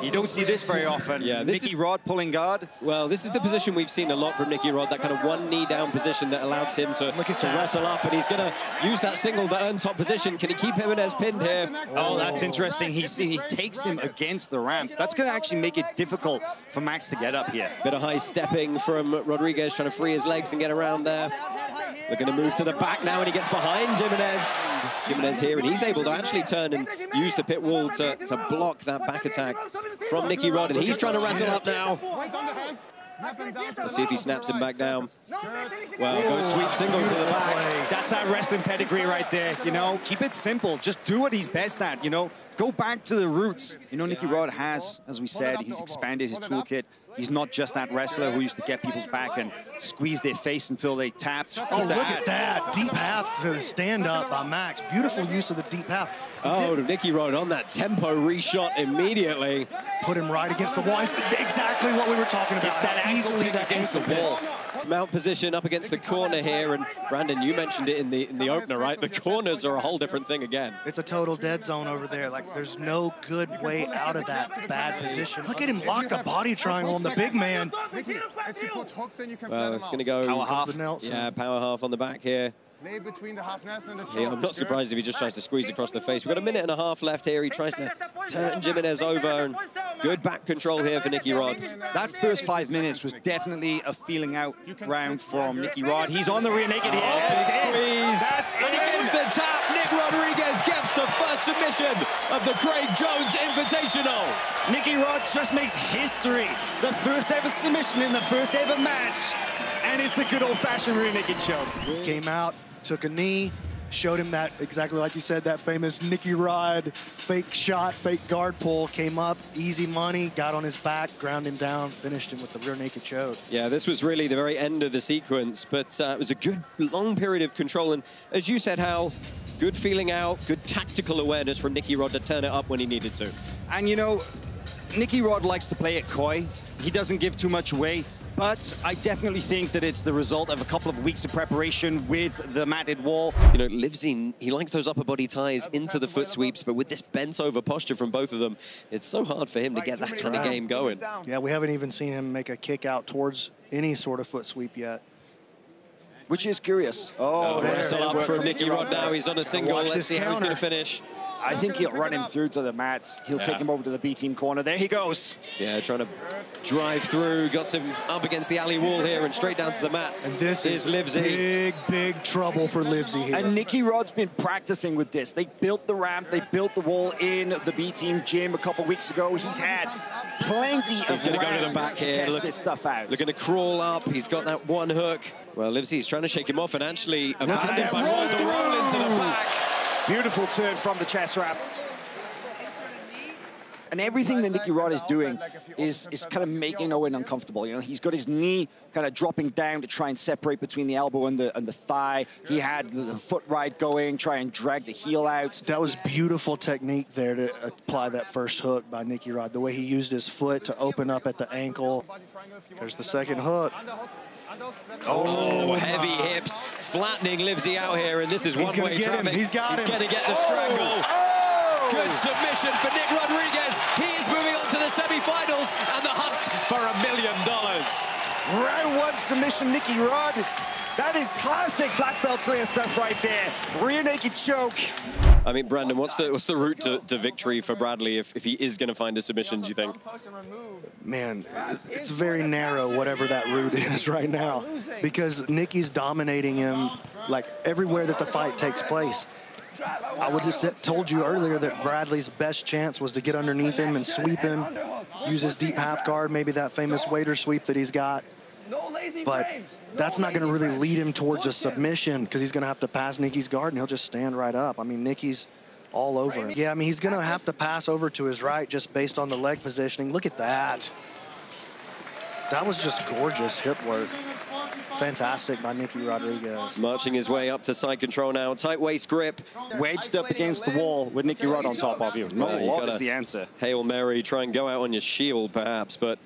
You don't see this very often. Yeah, Nicky Rod pulling guard. Well, this is the position we've seen a lot from Nicky Rod, that kind of one knee down position that allows him to wrestle up, and he's going to use that single to earn top position. Can he keep Jimenez pinned here? Oh, that's interesting. He takes him against the ramp. That's going to actually make it difficult for Max to get up here. Bit of high stepping from Rodriguez, trying to free his legs and get around there. Looking to move to the back now, and he gets behind Jimenez. Jimenez here, and he's able to actually turn and use the pit wall to block that back attack from Nicky Rod, and he's trying to wrestle up now. Let's see if he snaps him back down. Well, go sweep single to the back. That's that wrestling pedigree right there, you know. Keep it simple. Just do what he's best at, you know. Go back to the roots. You know, Nicky Rod has, as we said, he's expanded his toolkit. He's not just that wrestler who used to get people's back and squeeze their face until they tapped. Oh, look at that. Deep half to the stand-up by Max. Beautiful use of the deep half. Oh, Nicky Rod on that tempo reshot immediately. Put him right against the wall. It's exactly what we were talking about. It's that easily against the wall. Mount position up against the corner here, and Brandon, you mentioned it in the opener, right? The corners are a whole different thing again. It's a total dead zone over there. Like, there's no good way out of that bad position. Look at him lock the body triangle on the big man. Well, it's going to go power half. Yeah, power half on the back here. Yeah, I'm not surprised if he just tries to squeeze across the face. We've got a minute and a half left here. He tries to turn Jimenez over, and good back control here for Nicky Rod. That first 5 minutes was definitely a feeling out round from Nicky Rod. He's on the rear naked here. Big squeeze. That's and against the tap, Nick Rodriguez gets the first submission of the Craig Jones Invitational. Nicky Rod just makes history. The first ever submission in the first ever match. And it's the good old-fashioned rear naked choke. Came out, took a knee, showed him that, exactly like you said, that famous Nicky Rod fake shot, fake guard pull, came up, easy money, got on his back, ground him down, finished him with the rear naked choke. Yeah, this was really the very end of the sequence, but it was a good long period of control. And as you said, Hal, good feeling out, good tactical awareness from Nicky Rod to turn it up when he needed to. And you know, Nicky Rod likes to play it coy. He doesn't give too much away. But I definitely think that it's the result of a couple of weeks of preparation with the matted wall. You know, Blvd, he likes those upper body ties into the foot sweeps, but with this bent over posture from both of them, it's so hard for him to get that kind of game going. Yeah, we haven't even seen him make a kick out towards any sort of foot sweep yet. Which is curious. Oh, wrestle up from Nicky Rod now. He's on a single. Let's see how he's going to finish. I think he'll run him through to the mat. He'll take him over to the B-team corner. There he goes. Yeah, trying to drive through. Got him up against the alley wall here and straight down to the mat. And this is Blvd. big trouble for Blvd here. And Nicky Rod's been practicing with this. They built the ramp. They built the wall in the B-team gym a couple weeks ago. He's had plenty of He's going to go to the back here. Test this stuff out. Looking to crawl up. He's got that one hook. Well, Blvd's trying to shake him off and actually abandoned by Rod to roll into the back. Beautiful turn from the chest wrap. And everything that Nicky Rod is doing is kind of making Owen uncomfortable. You know, he's got his knee kind of dropping down to try and separate between the elbow and the thigh. He had the foot ride going, try and drag the heel out. That was beautiful technique there to apply that first hook by Nicky Rod. The way he used his foot to open up at the ankle. There's the second hook. Oh, heavy hips, flattening Blvd out here, and this is one-way traffic. He's got him. He's going to get the strangle. Good submission for Nick Rodriguez. He is moving on to the semi-finals and the hunt for $1 million. Round one submission, Nicky Rod. That is classic black belt slayer stuff right there. Rear naked choke. I mean, Brandon, what's the route to victory for Bradley if he is going to find a submission, do you think? Man, it's very narrow, whatever that route is right now, because Nicky's dominating him like everywhere that the fight takes place. I would have told you earlier that Bradley's best chance was to get underneath him and sweep him, use his deep half guard, maybe that famous waiter sweep that he's got. But that's not going to really lead him towards a submission because he's going to have to pass Nicky's guard and he'll just stand right up. I mean, Nicky's all over him. Yeah, I mean, he's going to have to pass over to his right just based on the leg positioning. Look at that. That was just gorgeous hip work. Fantastic by Nicky Rodriguez. Marching his way up to side control now. Tight waist grip. Wedged up against the wall with Nicky Rod on top of you. Not a lot is the answer. Hail Mary, try and go out on your shield perhaps, but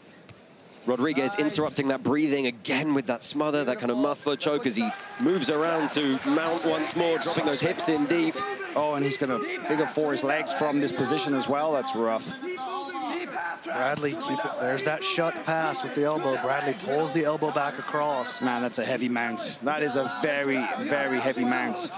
Rodriguez interrupting that breathing again with that smother, that kind of muffler choke as he moves around to mount once more, dropping those hips in deep. Oh, and he's going to figure four his legs from this position as well. That's rough. Bradley, there's that shut pass with the elbow. Bradley pulls the elbow back across. Man, that's a heavy mount. That is a very, very heavy mount.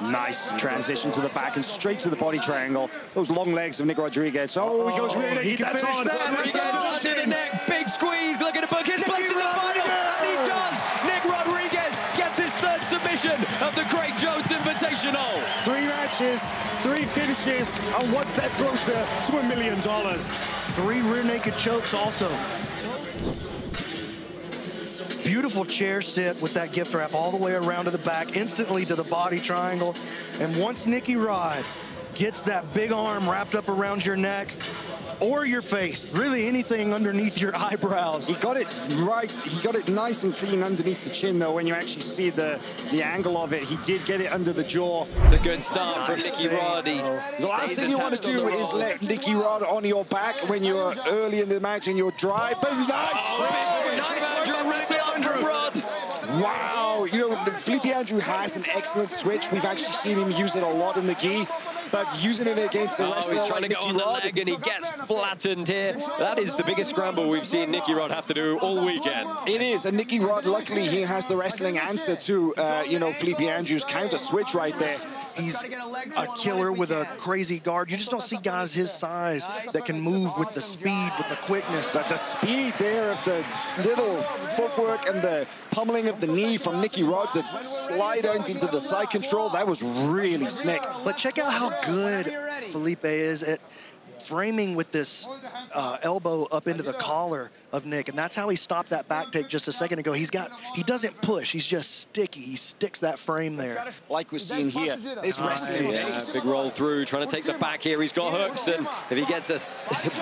Nice transition to the back and straight to the body triangle. Those long legs of Nick Rodriguez. Oh, he goes really. He can finish that. Rodriguez under the neck, big squeeze, looking to book his place in the final, and he does. Nick Rodriguez gets his third submission of the Craig Jones Invitational. 3 matches, 3 finishes, and one step closer to $1 million. 3 rear naked chokes also. Beautiful chair sit with that gift wrap all the way around to the back, instantly to the body triangle. And once Nicky Rod gets that big arm wrapped up around your neck or your face, really anything underneath your eyebrows. He got it right. He got it nice and clean underneath the chin, though. When you actually see the angle of it, he did get it under the jaw. The good start from Nicky Rod. The last thing you want to do is let Nicky Rod on your back when you're early in the match and you're dry. But nice Wow, you know, Felipe Andrew has an excellent switch. We've actually seen him use it a lot in the gi, but using it against the wrestler he's trying like to go on the leg and he gets flattened here. That is the biggest scramble we've seen Nicky Rod have to do all weekend. It is, and Nicky Rod, luckily, he has the wrestling answer to, you know, Felipe Andrew's counter switch right there. He's a killer with a crazy guard. You just don't see guys his size that can move with the speed, with the quickness. But the speed there of the little footwork and the pummeling of the knee from Nicky Rod to slide out into the side control, that was really slick. But check out how good Felipe is at framing with this elbow up into the collar of Nick, and that's how he stopped that back take just a second ago. He doesn't push, he's just sticky. He sticks that frame there. Like we're seeing here, this wrestling big roll through, trying to take the back here. He's got hooks, and if he gets a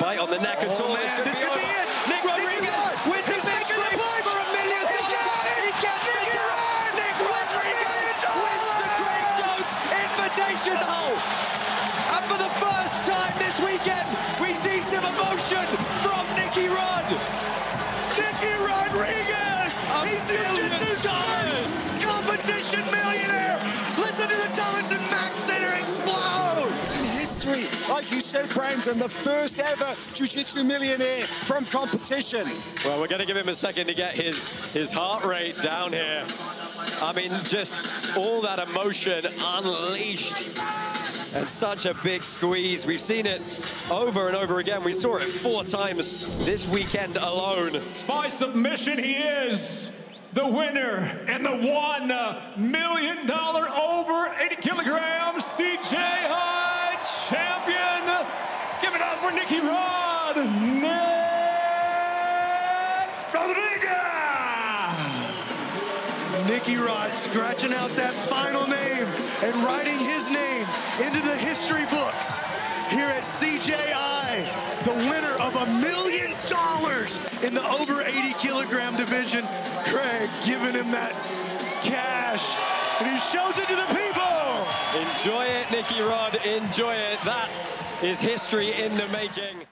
bite on the neck at all, this could be it. Nick Rodriguez with the big scrape for $1 million. He gets the tap. Nick Rodriguez wins the Craig Jones Invitational. And for the first time this weekend, we see some emotion from Nicky Rod. Nicky Rodriguez! He's the jiu-jitsu first competition millionaire! Listen to the Tomlinson Max Center explode! In history, like you said, Brandon, the first ever jiu-jitsu millionaire from competition. Well, we're going to give him a second to get his heart rate down here. I mean, just all that emotion unleashed. And such a big squeeze. We've seen it over and over again. We saw it 4 times this weekend alone. By submission, he is the winner and the $1 million over 80 kilograms CJI champion. Give it up for Nicky Rod. Nick Rodriguez. Nicky Rod scratching out that final name and writing his name into the history books here at CJI, the winner of $1 million in the over 80 kilogram division. Craig giving him that cash, and he shows it to the people. Enjoy it, Nicky Rod, enjoy it. That is history in the making.